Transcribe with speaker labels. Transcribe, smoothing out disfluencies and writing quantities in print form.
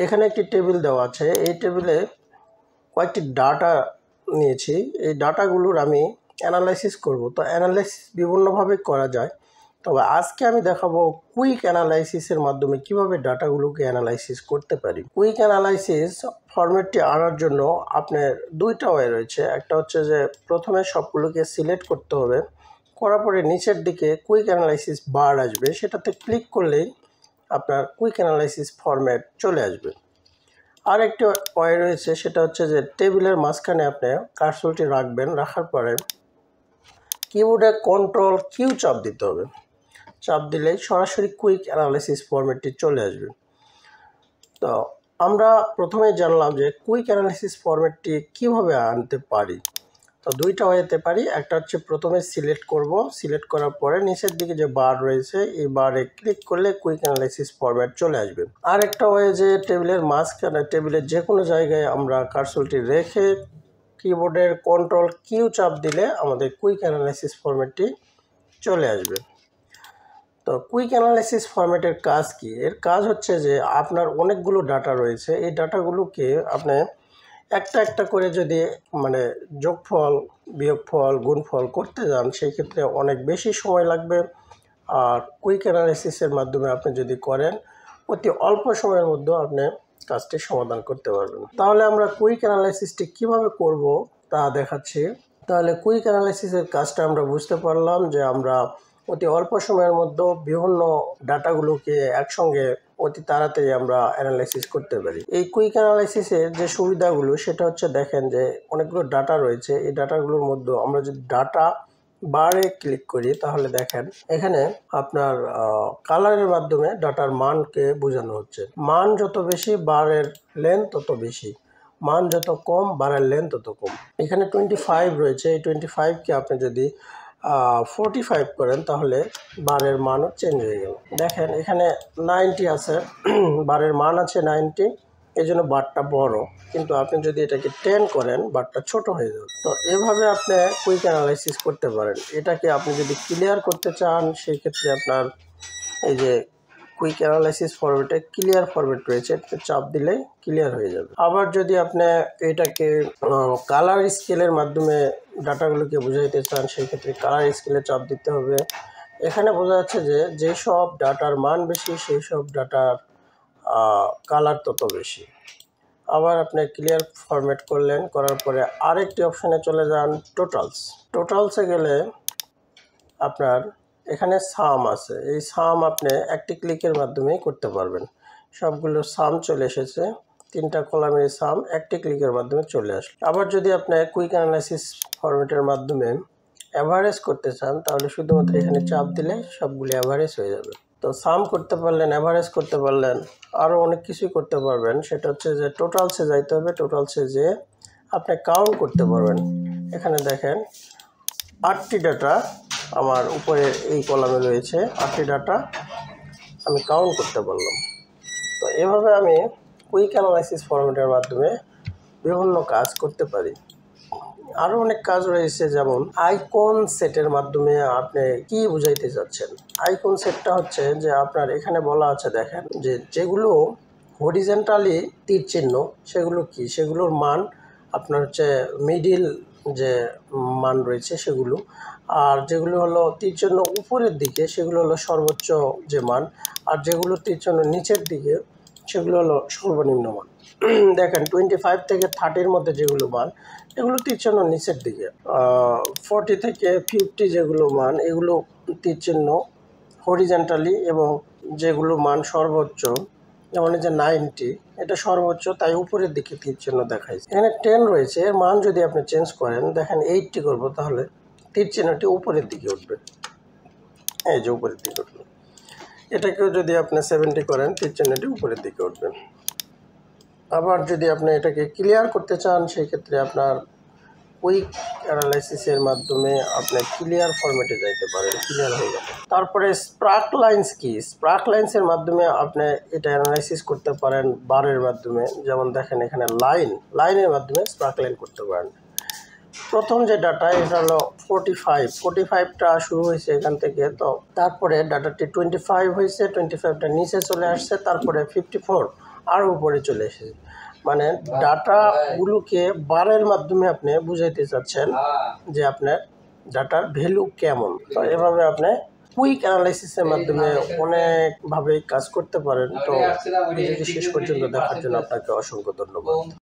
Speaker 1: এখানে একটি টেবিল দেওয়া আছে, এই টেবিলে কয়েকটি ডাটা নিয়েছি। এই ডাটাগুলোর আমি অ্যানালাইসিস করব। তো অ্যানালাইসিস বিভিন্নভাবে করা যায়, তবে আজকে আমি দেখাবো কুইক অ্যানালাইসিসের মাধ্যমে কিভাবে ডাটাগুলোকে অ্যানালাইসিস করতে পারি। কুইক অ্যানালাইসিস ফরম্যাটটি আনার জন্য আপনার দুইটা ওয়ে রয়েছে। একটা হচ্ছে যে প্রথমে সবগুলোকে সিলেক্ট করতে হবে, করার পরে নিচের দিকে কুইক অ্যানালাইসিস বার আসবে, সেটাতে ক্লিক করলেই আপনার কুইক অ্যানালাইসিস ফরম্যাট চলে আসবে। আর একটি ওয়ে রয়েছে, সেটা হচ্ছে যে টেবিলের মাঝখানে আপনি কার্সরটি রাখবেন, রাখার পরে কিবোর্ডে কন্ট্রোল কিউ চাপ দিতে হবে। চাপ দিলেই সরাসরি কুইক অ্যানালাইসিস ফরম্যাটটি চলে আসবে। তো আমরা প্রথমে জানলাম যে কুইক অ্যানালাইসিস ফরম্যাটটি কিভাবে আনতে পারি। তো দুইটা ওয়েতে পারি। একটা হচ্ছে প্রথমে সিলেক্ট করব, সিলেক্ট করার পরে নিচের দিকে যে বার রয়েছে এই বারে ক্লিক করলে কুইক অ্যানালাইসিস ফরম্যাট চলে আসবে। আর একটা ওয়ে যে টেবিলের মাঝখানে, টেবিলের যে কোনো জায়গায় আমরা কার্সরটি রেখে কিবোর্ডের কন্ট্রোল কিউ চাপ দিলে আমাদের কুইক অ্যানালাইসিস ফরম্যাটটি চলে আসবে। তো কুইক অ্যানালাইসিস ফরম্যাটের কাজ কি? এর কাজ হচ্ছে যে আপনার অনেকগুলো ডাটা রয়েছে, এই ডাটাগুলোকে আপনি একটা একটা করে যদি যোগফল, বিয়োগফল, গুণফল করতে যান, সেই ক্ষেত্রে অনেক বেশি সময় লাগবে। আর কুইক অ্যানালাইসিসের মাধ্যমে আপনি যদি করেন, অতি অল্প সময়ের মধ্যে আপনি কাজটি সমাধান করতে পারবেন। তাহলে আমরা কুইক অ্যানালাইসিসটি কিভাবে করব তা দেখাচ্ছি। তাহলে কুইক অ্যানালাইসিসের কাজটা আমরা বুঝতে পারলাম যে আমরা অতি অল্প সময়ের মধ্যে বিভিন্ন ডাটাগুলোকে একসঙ্গে অতি তাড়াতাড়ি আমরা অ্যানালাইসিস করতে পারি। এই কুইক অ্যানালাইসিসের যে সুবিধাগুলো, সেটা হচ্ছে দেখেন যে অনেকগুলো ডাটা রয়েছে। এই ডাটাগুলোর মধ্যে আমরা যদি ডাটা বারে ক্লিক করি, তাহলে দেখেন এখানে আপনার কালারের মাধ্যমে ডাটার মানকে বোঝানো হচ্ছে। মান যত বেশি বারের লেন্থ তত বেশি, মান যত কম বারের লেন্থ তত কম। এখানে 25 রয়েছে, এই 25কে আপনি যদি 45 করেন তাহলে বারের মানও চেঞ্জ হয়ে গেল। দেখেন এখানে 90 আছে, বারের মান আছে 90, এই জন্য বারটা বড়, কিন্তু আপনি যদি এটাকে 10 করেন বারটা ছোট হয়ে যাবে। তো এভাবে আপনি কুইক অ্যানালাইসিস করতে পারেন। এটাকে আপনি যদি ক্লিয়ার করতে চান, সেই ক্ষেত্রে আপনার এই যে কুইক অ্যানালাইসিস ফরম্যাটে ক্লিয়ার ফরম্যাট রয়েছে, এটাতে চাপ দিলেই ক্লিয়ার হয়ে যাবে। আবার যদি আপনি এটাকে কালার স্কেলের মাধ্যমে ডাটাগুলোকে বুঝাইতে চান, সেই ক্ষেত্রে কালার স্কেলে চাপ দিতে হবে। এখানে বোঝা যাচ্ছে যে যেসব ডাটার মান বেশি সেই সব ডাটার কালার তত বেশি। আবার আপনি ক্লিয়ার ফরম্যাট করলেন, করার পরে আরেকটি অপশানে চলে যান, টোটালসে গেলে আপনার এখানে সাম আছে। এই সাম আপনি একটি ক্লিকের মাধ্যমেই করতে পারবেন। সবগুলো সাম চলে এসেছে, 3টা কলামের সাম একটি ক্লিকের মাধ্যমে চলে আসবে। আবার যদি আপনি কুইক অ্যানালাইসিস ফরম্যাটের মাধ্যমে অ্যাভারেজ করতে চান, তাহলে শুধুমাত্র এখানে চাপ দিলে সবগুলো অ্যাভারেজ হয়ে যাবে। তো সাম করতে পারলেন, অ্যাভারেজ করতে পারলেন, আরও অনেক কিছুই করতে পারবেন। সেটা হচ্ছে যে টোটালসে যাইতে হবে। টোটালসে যে আপনি কাউন্ট করতে পারবেন। এখানে দেখেন 8টি ডাটা আমার উপরে এই কলামে রয়েছে, 8টি ডাটা আমি কাউন্ট করতে পারলাম। তো এভাবে আমি কুইক অ্যানালাইসিস ফরম্যাটের মাধ্যমে বিভিন্ন কাজ করতে পারি। আরও অনেক কাজ রয়েছে, যেমন আইকন সেটের মাধ্যমে আপনি কি বুঝাইতে চাচ্ছেন। আইকন সেটটা হচ্ছে যে আপনার এখানে বলা আছে, দেখেন যে যেগুলো হরিজেন্টালি তীর চিহ্ন সেগুলো কি, সেগুলোর মান আপনার হচ্ছে মিডিল যে মান রয়েছে সেগুলো, আর যেগুলো হলো তীর চিহ্ন উপরের দিকে সেগুলো হলো সর্বোচ্চ যে মান, আর যেগুলো তীর চিহ্ন নিচের দিকে সেগুলো হলো সর্বনিম্ন মান। দেখেন 25 থেকে 30-র মধ্যে যেগুলো মান, এগুলো তীর চিহ্ন নিচের দিকে। 40 থেকে 50 যেগুলো মান, এগুলো তীর চিহ্ন হরিজেন্টালি, এবং যেগুলো মান সর্বোচ্চ, যেমন এই যে 90, এটা সর্বোচ্চ, তাই উপরের দিকে তীর চিহ্ন দেখাইছে। এখানে 10 রয়েছে, এর মান যদি আপনি চেঞ্জ করেন, দেখেন 80 করবো, তাহলে তীর চিহ্নটি উপরের দিকে উঠবে, এই যে উপরের দিকে উঠবে। এটাকেও যদি আপনি 70 করেন, তীর চিহ্নটি উপরের দিকে উঠবে। আবার যদি আপনি এটাকে ক্লিয়ার করতে চান, সেই ক্ষেত্রে আপনার কুইক অ্যানালাইসিসের মাধ্যমে আপনি ক্লিয়ার ফরম্যাটে যাইতে পারেন, ক্লিয়ার হয়ে যাবে। তারপরে স্প্রাক লাইন্স কি, স্প্রাক লাইন্সের মাধ্যমে আপনি এটা অ্যানালাইসিস করতে পারেন বারের মাধ্যমে। যেমন দেখেন এখানে লাইনের মাধ্যমে স্প্রাক লাইন করতে পারেন। প্রথম যে ডাটা, এটা হলো 45টা শুরু হয়েছে এখান থেকে। তো তারপরে ডাটাটি 25 হয়েছে, 25টা নিচে চলে আসছে, তারপরে 54, আরও উপরে চলে এসেছে। মানে ডাটাগুলোকে বারের মাধ্যমে আপনি বুঝাইতে চাচ্ছেন যে আপনার ডাটার ভ্যালু কেমন। তো এভাবে আপনি কুইক অ্যানালাইসিসের মাধ্যমে অনেকভাবে কাজ করতে পারেন। তো ভিডিওটি শেষ পর্যন্ত দেখার জন্য আপনাকে অসংখ্য ধন্যবাদ।